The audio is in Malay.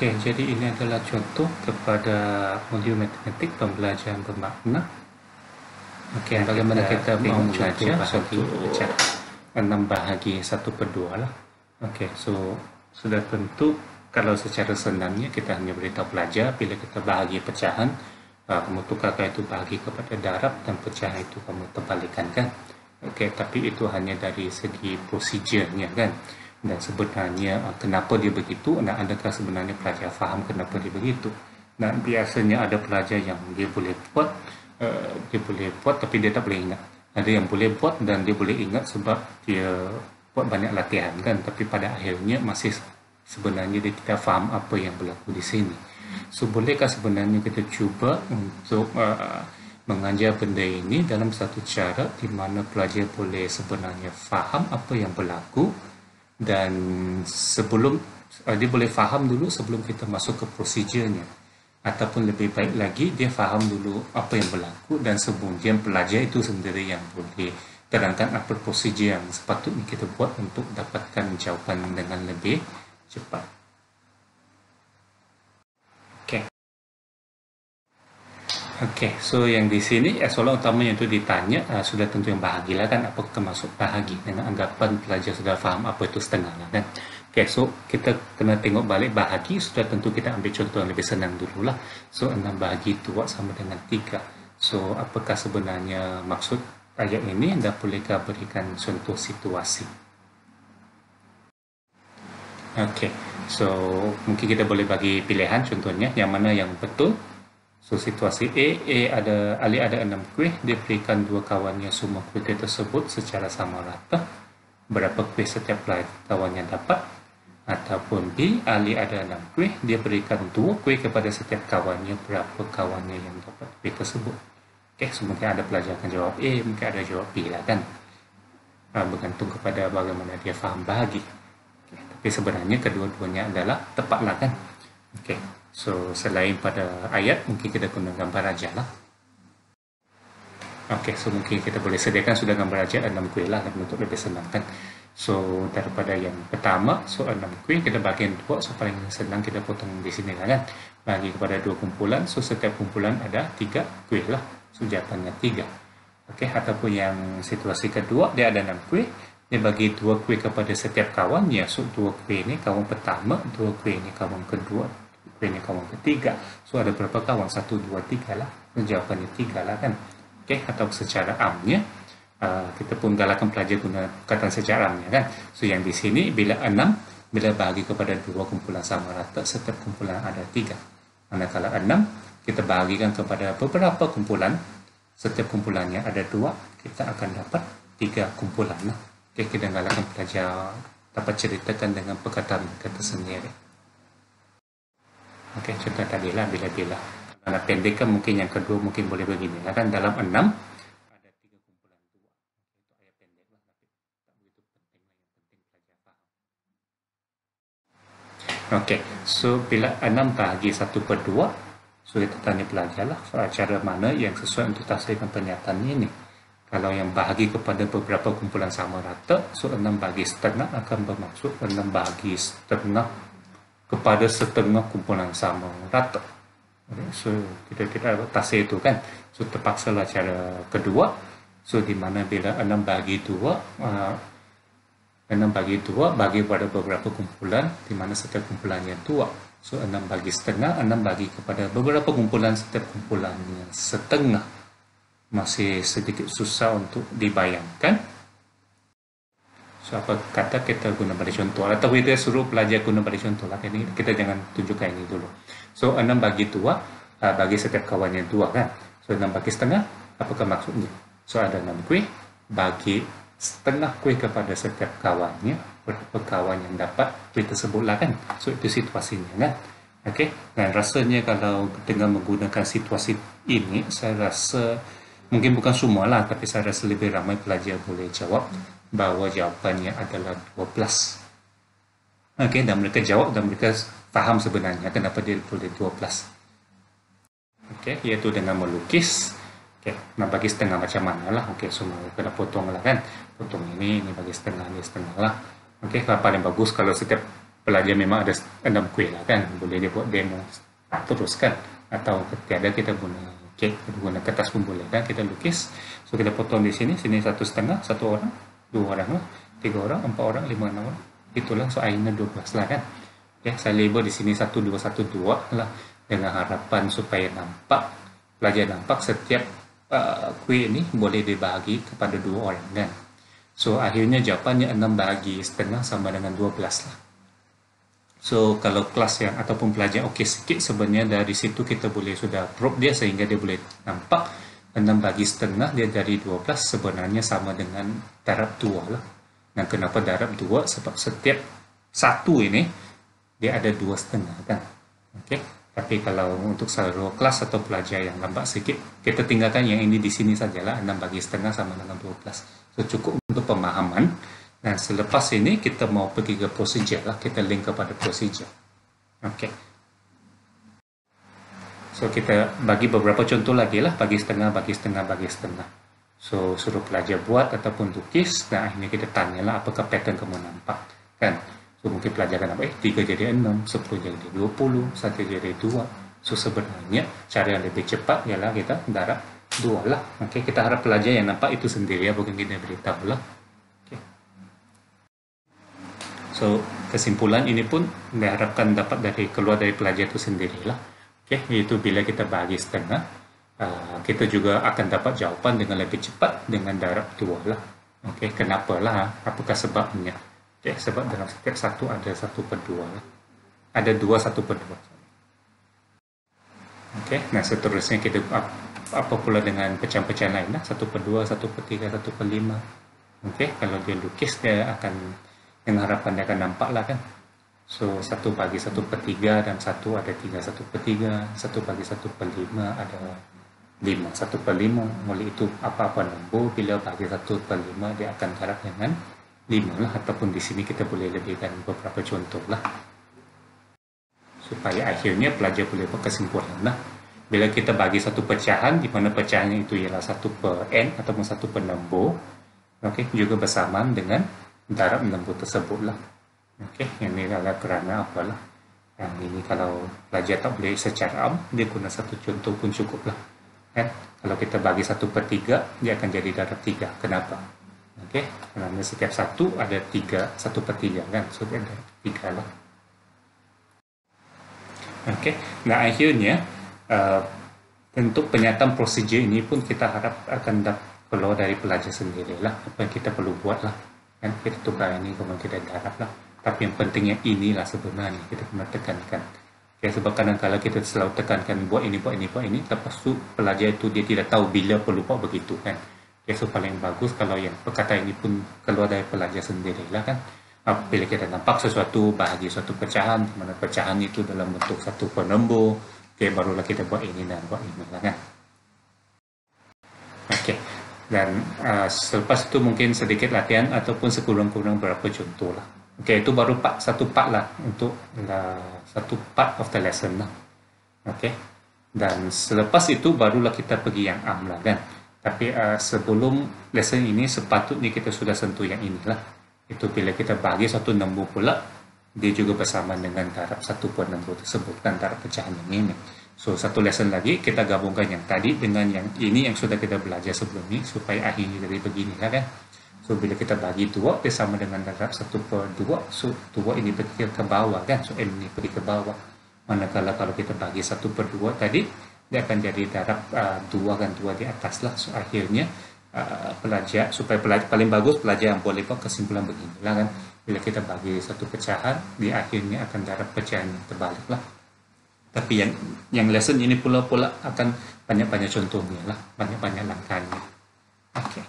Okey, jadi ini adalah contoh kepada modul matematik pembelajaran bermakna. Okey, bagaimana kita mau belajar satu pecah 6 bahagi 1/2 lah. Okey, so sudah tentu kalau secara senangnya kita hanya beritahu pelajar bila kita bahagi pecahan, kamu tukarkan itu bahagi kepada darab dan pecahan itu kamu terbalikkan kan. Okey, tapi itu hanya dari segi prosedurnya kan. Dan sebenarnya kenapa dia begitu, dan adakah sebenarnya pelajar faham kenapa dia begitu. Dan biasanya ada pelajar yang dia boleh buat tapi dia tak boleh ingat. Ada yang boleh buat dan dia boleh ingat sebab dia buat banyak latihan kan, tapi pada akhirnya masih sebenarnya dia tidak faham apa yang berlaku di sini. So bolehkah sebenarnya kita cuba untuk mengajar benda ini dalam satu cara di mana pelajar boleh sebenarnya faham apa yang berlaku, dan sebelum dia boleh faham dulu sebelum kita masuk ke prosedurnya, ataupun lebih baik lagi dia faham dulu apa yang berlaku dan kemudian pelajar itu sendiri yang boleh terangkan apa prosedur yang sepatutnya kita buat untuk dapatkan jawapan dengan lebih cepat. Okey, so yang di sini soalan utamanya itu ditanya sudah tentu yang bahagilah kan, apa termasuk bahagi dengan anggapan pelajar sudah faham apa itu setengah lah kan. Okey, so kita kena tengok balik bahagi, sudah tentu kita ambil contoh yang lebih senang dululah. So 6 bahagi 2 sama dengan 3. So apakah sebenarnya maksud ayat ini, dan bolehkah berikan contoh situasi. Okey, so mungkin kita boleh bagi pilihan contohnya yang mana yang betul. So situasi Ali ada 6 kuih, dia berikan 2 kawannya semua kuih tersebut secara sama rata. Berapa kuih setiap kawannya dapat? Ataupun B, Ali ada 6 kuih, dia berikan 2 kuih kepada setiap kawannya, berapa kawannya yang dapat kuih tersebut? Okey, so mungkin ada pelajar akan jawab A, mungkin ada jawab B lah kan. Bergantung kepada bagaimana dia faham bahagi. Okay, tapi sebenarnya kedua-duanya adalah tepat lah kan. Okey. So, selain pada ayat, mungkin kita guna gambar aja lah. Okey, so mungkin kita boleh sediakan sudah gambar aja 6 kuih lah untuk lebih senang kan. So, daripada yang pertama, so 6 kuih kita bagi 2, so paling senang kita potong di sini lah kan. Bagi kepada 2 kumpulan, so setiap kumpulan ada 3 kuih lah. So, jawapannya 3. Okey, ataupun yang situasi kedua, dia ada 6 kuih. Dia bagi 2 kuih kepada setiap kawannya. So, 2 kuih ini kawan pertama, 2 kuih ini kawan kedua, ini kawan ketiga. So ada berapa kawan? 1, 2, 3 lah. Jawapannya 3 lah kan. Okey, atau secara amnya kita pun galakkan pelajar guna perkataan secara amnya kan. So yang di sini bila 6 bila bahagi kepada 2 kumpulan sama rata, setiap kumpulan ada 3. Manakala 6 kita bahagikan kepada beberapa kumpulan, setiap kumpulannya ada 2, kita akan dapat 3 kumpulan lah. Okey, kita galakkan pelajar dapat ceritakan dengan perkataan mereka tersendiri. Okey, contoh tadi lah bila-bila. Kalau pendekkan mungkin yang kedua mungkin boleh begini. Kan dalam 6 ada 3 kumpulan 2. Itu ayat pendek lah, tapi tak begitu penting lah. Yang penting pelajar faham. Okey, so bila 6 bahagi 1/2, so kita tanya pelajar lah cara mana yang sesuai untuk tafsirkan pernyataan ini. Kalau yang bahagi kepada beberapa kumpulan sama rata, so 6 bahagi setengah akan bermaksud 6 bahagi setengah kepada setengah kumpulan sama rata. So kita tafsir itu kan. So terpaksalah cara kedua. So di mana bila 6 bahagi 2 bagi pada beberapa kumpulan di mana setiap kumpulannya 2. So 6 bagi setengah, 6 bagi kepada beberapa kumpulan, setiap kumpulannya setengah. Masih sedikit susah untuk dibayangkan. So apa kata kita guna pada contoh, atau kita suruh pelajar guna pada contoh lah. Ini kita jangan tunjukkan ini dulu. So 6 bagi 2 bagi setiap kawannya 2 kan. So 6 bagi setengah, apakah maksudnya? So ada 6 kuih, bagi setengah kuih kepada setiap kawannya, berapa kawan yang dapat kuih tersebut lah kan. So itu situasinya kan. Okey, dan rasanya kalau dengan menggunakan situasi ini, saya rasa mungkin bukan semua lah, tapi saya rasa lebih ramai pelajar boleh jawab bahawa jawapannya adalah 12. Okey, dan mereka jawab dan mereka faham sebenarnya kenapa dia boleh 12. Okey, iaitu dengan melukis. Okey, nak bagi setengah macam mana lah. Okey, semua kena potong lah kan. Potong ini bagi setengah, ini setengah lah. Okey, paling bagus kalau setiap pelajar memang ada 6 kuih lah kan, boleh dia buat demo teruskan, atau tiada kita guna guna kertas pun boleh kan, kita lukis. So kita potong di sini 1,5, 1 orang, 2 orang lah, 3 orang, 4 orang, 5, 6 orang, itulah. So akhirnya 12 lah kan. Saya label di sini 1, 2, 1, 2 lah, dengan harapan supaya pelajar nampak setiap kuih ini boleh dibahagi kepada 2 orang kan. So akhirnya jawapannya 6 bahagi setengah sama dengan 12 lah. So kalau kelas yang ataupun pelajar okey sikit, sebenarnya dari situ kita boleh sudah prove dia sehingga dia boleh nampak 6 bagi setengah dia dari 12 sebenarnya sama dengan darab 2 lah. Dan kenapa darab 2? Sebab setiap satu ini dia ada 2 setengah kan. Okey. Tapi kalau untuk seluruh kelas atau pelajar yang lambat sikit, kita tinggalkan yang ini di sini sajalah, 6 bagi setengah sama dengan 12. So cukup untuk pemahaman. Dan selepas ini kita mau pergi ke procedure lah, kita link kepada procedure. Okey. So kita bagi beberapa contoh lagi lah, bagi setengah, bagi setengah, bagi setengah. So suruh pelajar buat ataupun lukis, dan akhirnya kita tanyalah apakah pattern kamu nampak kan. So mungkin pelajar akan nampak 3 jadi 6, 10 jadi 20, 1 jadi 2. So sebenarnya cara yang lebih cepat ialah kita darab 2 lah. Okey, kita harap pelajar yang nampak itu sendiri ya, bukan kita beritahu lah. So kesimpulan ini pun diharapkan dapat keluar dari pelajar itu sendirilah. Okey, iaitu bila kita bahagi setengah, kita juga akan dapat jawapan dengan lebih cepat dengan darab 2 lah. Okey, kenapalah? Apakah sebabnya? Okey, sebab dalam setiap satu ada 1/2 lah. Ada 2 1/2. Okey, nah seterusnya kita apa pula dengan pecahan-pecahan lain lah, 1/2, 1/3, 1/5. Okey, kalau dia lukis dia akan dengan harapan dia akan nampak lah kan. So 1 bagi 1/3 dan 1 ada 3 1/3, 1 bagi 1/5 ada 5 1/5. Oleh itu apa-apa nombor bila bagi 1/5 dia akan darab dengan 5 lah, ataupun di sini kita boleh lebihkan beberapa contoh lah supaya akhirnya pelajar boleh buat kesimpulan lah. Bila kita bagi satu pecahan di mana pecahannya itu ialah 1/n ataupun 1/nombor, okey, juga bersamaan dengan darab nombor tersebut lah. Okey, yang ini adalah kerana apalah. Yang ini kalau pelajar tak boleh secara am, dia guna satu contoh pun cukup lah. Kan? Kalau kita bagi 1/3, dia akan jadi darab 3. Kenapa? Okey, kerana setiap satu ada 3, 1/3 kan. So dia ada 3 lah. Okey, nah akhirnya untuk penyataan prosedur ini pun kita harap akan keluar dari pelajar sendirilah. Apa yang kita perlu buat lah. Kan kita tukar ini kemudian kita darab lah. Tapi yang pentingnya inilah sebenarnya kita kena tekankan. Okay, sebab kadang-kadang kita selalu tekankan buat ini, lepas tu pelajar itu dia tidak tahu bila perlu buat begitu kan. Okay, so paling bagus kalau yang perkataan ini pun keluar dari pelajar sendirilah kan. Bila kita nampak sesuatu bahagi suatu pecahan, di mana pecahan itu dalam bentuk satu nombor, okay, barulah kita buat ini dan buat ini lah kan. Okay. Dan selepas itu mungkin sedikit latihan ataupun sekurang-kurang berapa contoh lah. Okey, itu baru satu part lah untuk satu part of the lesson lah. Okey. Dan selepas itu barulah kita pergi yang am lah kan. Tapi sebelum lesson ini sepatutnya kita sudah sentuh yang inilah. Itu bila kita bagi satu nombor pula, dia juga bersama dengan darab 1/nombor tersebut kan, darab pecahan yang ini. So satu lesson lagi kita gabungkan yang tadi dengan yang ini yang sudah kita belajar sebelum ini supaya akhirnya jadi beginilah kan. So bila kita bagi 2 dia sama dengan darab 1/2. So 2 ini pergi ke bawah kan. So n ini pergi ke bawah. Manakala kalau kita bagi 1/2 tadi dia akan jadi darab 2 kan, 2 di atas lah. So akhirnya pelajar supaya paling bagus pelajar yang boleh buat kesimpulan beginilah kan. Bila kita bagi satu pecahan di akhirnya akan darab pecahan yang terbalik lah. Tapi yang lesson ini pula akan banyak-banyak contohnya lah, banyak-banyak langkahnya. Okey.